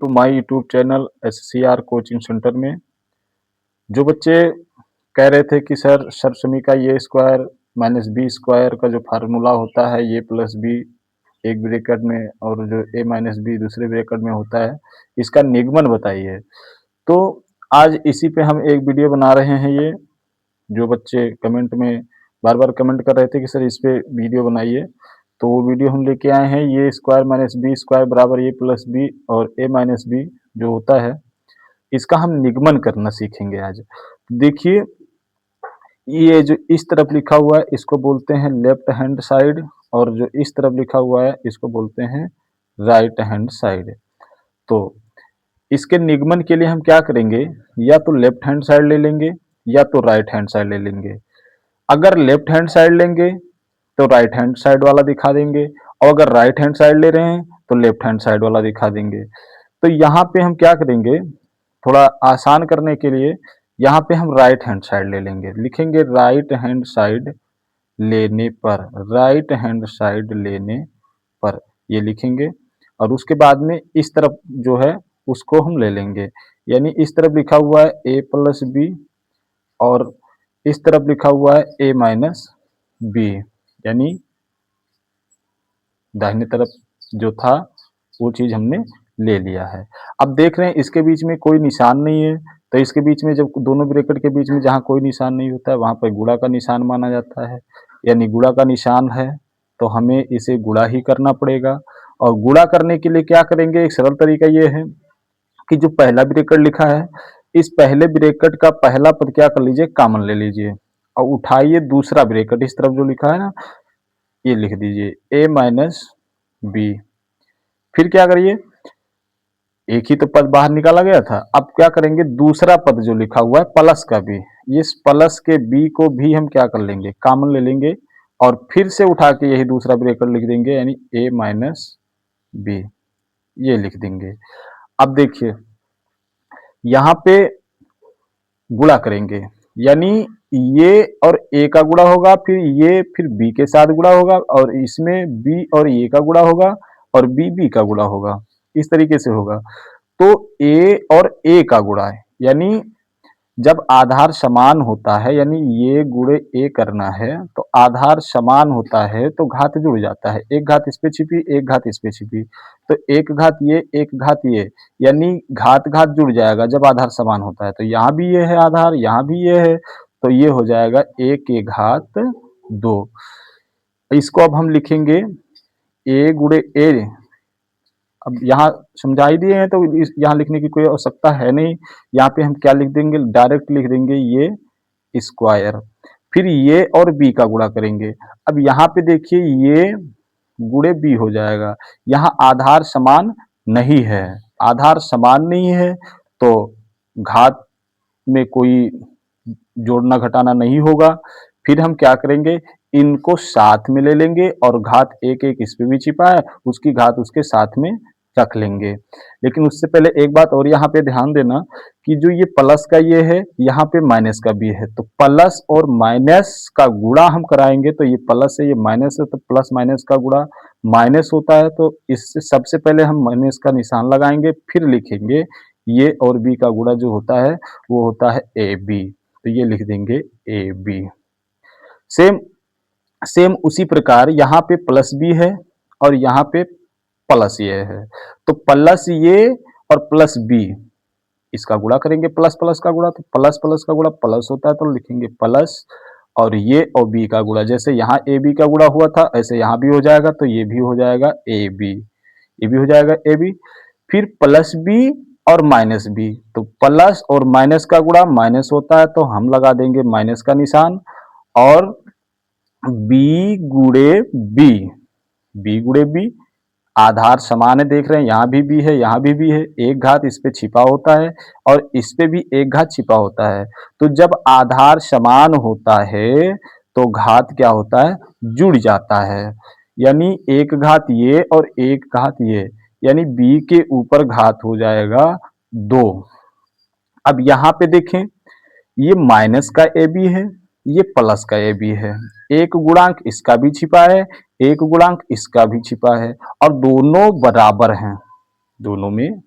To my YouTube channel SCR coaching centre में। जो बच्चे कह रहे थे कि सर सर्वसमी का ए स्क्वायर माइनस बी स्क्वायर का जो फार्मूला होता है ए प्लस बी एक ब्रैकेट में और जो ए माइनस बी दूसरे ब्रैकेट में होता है, इसका निगमन बताइए। तो आज इसी पे हम एक वीडियो बना रहे हैं। ये जो बच्चे कमेंट में बार बार कमेंट कर रहे थे कि सर इस पे वीडियो बनाइए, तो वो वीडियो हम लेके आए हैं। ए स्क्वायर माइनस बी स्क्वायर बराबर ए प्लस बी और ए माइनस बी जो होता है, इसका हम निगमन करना सीखेंगे आज। देखिए, ये जो इस तरफ लिखा हुआ है इसको बोलते हैं लेफ्ट हैंड साइड, और जो इस तरफ लिखा हुआ है इसको बोलते हैं राइट हैंड साइड। तो इसके निगमन के लिए हम क्या करेंगे, या तो लेफ्ट हैंड साइड ले लेंगे या तो राइट हैंड साइड ले लेंगे। अगर लेफ्ट हैंड साइड लेंगे तो राइट हैंड साइड वाला दिखा देंगे, और अगर राइट हैंड साइड ले रहे हैं तो लेफ्ट हैंड साइड वाला दिखा देंगे। तो यहाँ पे हम क्या करेंगे, थोड़ा आसान करने के लिए यहाँ पे हम राइट हैंड साइड ले लेंगे। लिखेंगे राइट हैंड साइड लेने पर, राइट हैंड साइड लेने पर ये लिखेंगे। और उसके बाद में इस तरफ जो है उसको हम ले लेंगे, यानी इस तरफ लिखा हुआ है ए प्लस बी और इस तरफ लिखा हुआ है ए माइनस बी, यानी दाहिने तरफ जो था वो चीज हमने ले लिया है। अब देख रहे हैं इसके बीच में कोई निशान नहीं है, तो इसके बीच में जब दोनों ब्रैकेट के बीच में जहाँ कोई निशान नहीं होता है वहां पर गुणा का निशान माना जाता है, यानी गुणा का निशान है तो हमें इसे गुणा ही करना पड़ेगा। और गुणा करने के लिए क्या करेंगे, एक सरल तरीका ये है कि जो पहला ब्रैकेट लिखा है इस पहले ब्रैकेट का पहला पद क्या कर लीजिए, कॉमन ले लीजिए और उठाइए दूसरा ब्रैकेट, इस तरफ जो लिखा है ना ये लिख दीजिए ए माइनस बी। फिर क्या करिए, एक ही तो पद बाहर निकाला गया था, अब क्या करेंगे दूसरा पद जो लिखा हुआ है प्लस का बी, इस प्लस के बी को भी हम क्या कर लेंगे, कॉमन ले लेंगे और फिर से उठा के यही दूसरा ब्रैकेट लिख देंगे, यानी ए माइनस बी ये लिख देंगे। अब देखिए यहाँ पे गुणा करेंगे, यानी ये और ए का गुणा होगा, फिर ये फिर बी के साथ गुणा होगा और इसमें बी और ए का गुणा होगा और बी बी का गुणा होगा, इस तरीके से होगा। तो ए और ए का गुणा है, यानी जब आधार समान होता है, यानी ये गुणे ए करना है तो आधार समान होता है तो घात जुड़ जाता है, एक घात इस पे छिपी एक घात इस पे छिपी, तो एक घात ये एक घात ये, यानी घात घात जुड़ जाएगा जब आधार समान होता है। तो यहाँ भी ये है आधार, यहाँ भी ये है, तो ये हो जाएगा ए के घात 2। इसको अब हम लिखेंगे ए गुणे ए। अब यहाँ समझा ही दिए हैं तो यहाँ लिखने की कोई आवश्यकता है नहीं। यहाँ पे हम क्या लिख देंगे, डायरेक्ट लिख देंगे ये स्क्वायर, फिर ये और बी का गुणा करेंगे। अब यहाँ पे देखिए ये गुणे बी हो जाएगा, यहाँ आधार समान नहीं है, आधार समान नहीं है तो घात में कोई जोड़ना घटाना नहीं होगा। फिर हम क्या करेंगे, इनको साथ में ले लेंगे और घात एक एक इस पे भी छिपा है उसकी घात उसके साथ में रख लेंगे। लेकिन उससे पहले एक बात और यहाँ पे ध्यान देना कि जो ये प्लस का ये है यहाँ पे माइनस का भी है, तो प्लस और माइनस का गुणा हम कराएंगे तो ये प्लस है ये माइनस है, तो प्लस माइनस का गुणा माइनस होता है, तो इससे सबसे पहले हम माइनस का निशान लगाएंगे, फिर लिखेंगे ये और बी का गुणा जो होता है वो होता है ए बी, तो ये लिख देंगे ए बी। सेम सेम उसी प्रकार यहाँ पे प्लस बी है और यहाँ पे प्लस ये है, तो प्लस ये और प्लस बी इसका गुणा करेंगे, प्लस प्लस का गुणा, तो प्लस प्लस का गुणा प्लस होता है तो लिखेंगे प्लस, और ये और बी का गुणा जैसे यहाँ ए बी का गुणा हुआ था ऐसे यहाँ भी हो जाएगा, तो ये भी हो जाएगा ए बी, ये भी हो जाएगा ए बी। फिर प्लस बी और माइनस बी, तो प्लस और माइनस का गुणा माइनस होता है तो हम लगा देंगे माइनस का निशान, और बी गुणे बी, बी गुणे बी आधार समान है, देख रहे हैं यहाँ भी बी है यहाँ भी बी है, एक घात इस पे छिपा होता है और इस पे भी एक घात छिपा होता है, तो जब आधार समान होता है तो घात क्या होता है, जुड़ जाता है, यानी एक घात ये और एक घात ये, यानी बी के ऊपर घात हो जाएगा 2। अब यहाँ पे देखें ये माइनस का ए बी है ये प्लस का ए बी है, एक गुणांक इसका भी छिपा है एक गुणांक इसका भी छिपा है और दोनों बराबर हैं, दोनों में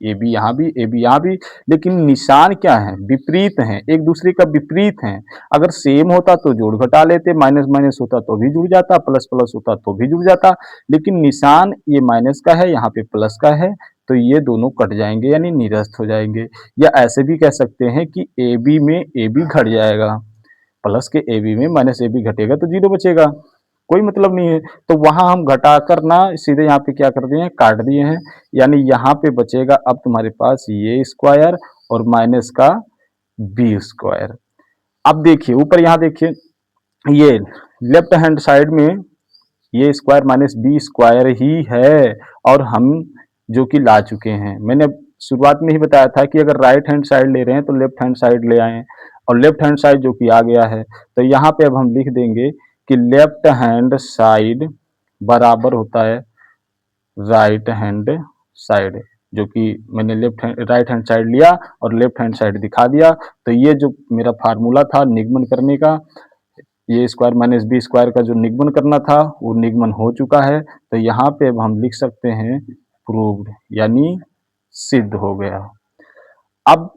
ए बी यहाँ भी, ए बी यहाँ भी, लेकिन निशान क्या है, विपरीत हैं, एक दूसरे का विपरीत हैं। अगर सेम होता तो जोड़ घटा लेते, माइनस माइनस होता तो भी जुड़ जाता, प्लस प्लस होता तो भी जुड़ जाता, लेकिन निशान ये माइनस का है, यहाँ पे प्लस का है, तो ये दोनों कट जाएंगे यानी निरस्त हो जाएंगे। या ऐसे भी कह सकते हैं कि ए बी में ए बी घट जाएगा, प्लस के ए बी में माइनस ए बी घटेगा तो जीरो बचेगा, कोई मतलब नहीं है। तो वहां हम घटाकर ना सीधे यहाँ पे क्या कर दिए हैं, काट दिए हैं, यानी यहाँ पे बचेगा अब तुम्हारे पास ये स्क्वायर और माइनस का बी स्क्वायर। अब देखिए ऊपर यहाँ देखिए, ये लेफ्ट हैंड साइड में ये स्क्वायर माइनस बी स्क्वायर ही है, और हम जो कि ला चुके हैं। मैंने शुरुआत में ही बताया था कि अगर राइट हैंड साइड ले रहे हैं तो लेफ्ट हैंड साइड ले आए, और लेफ्ट हैंड साइड जो कि आ गया है, तो यहाँ पे अब हम लिख देंगे कि लेफ्ट हैंड साइड बराबर होता है राइट हैंड साइड, जो कि मैंने left hand right hand side लिया और लेफ्ट हैंड साइड दिखा दिया। तो ये जो मेरा फार्मूला था निगमन करने का, ये स्क्वायर माइनस बी स्क्वायर का जो निगमन करना था वो निगमन हो चुका है। तो यहाँ पे अब हम लिख सकते हैं प्रूव्ड, यानी सिद्ध हो गया। अब